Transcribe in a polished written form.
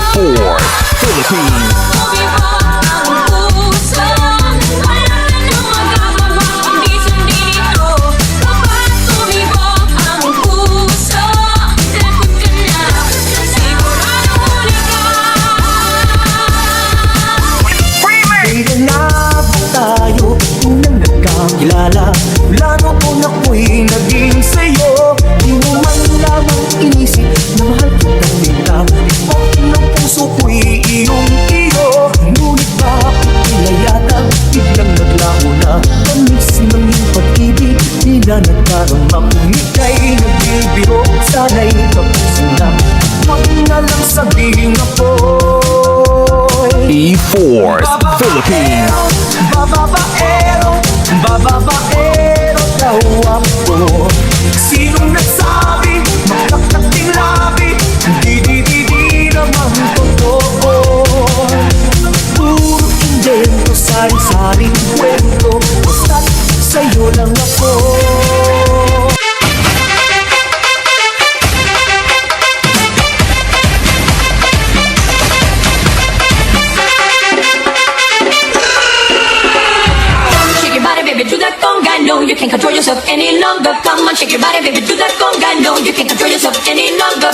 E-Force Philippines. Kilala, mula noon ako'y naging sa'yo. Di mo man lamang inisip na mahal kitang bigla. Ipot ng puso ko'y iyong-iyo. Ngunit bakit nilayatag, biglang naglaho na. Tamis ng iyong pag-ibig, nila nagkarama. Kung ika'y nagbibiro, sana'y kapuso na. Huwag na lang sabihin ako'y E-Force Philippines. Bababaero, bababaero daw ako. Sinong nagsabi, makakating labi, di naman totoo. Puro invento, sari-saring kwento, basta't sa'yo lang ako. Do that conga, no, you can't control yourself any longer. Come on, shake your body, baby, do that conga, no, you can't control yourself any longer.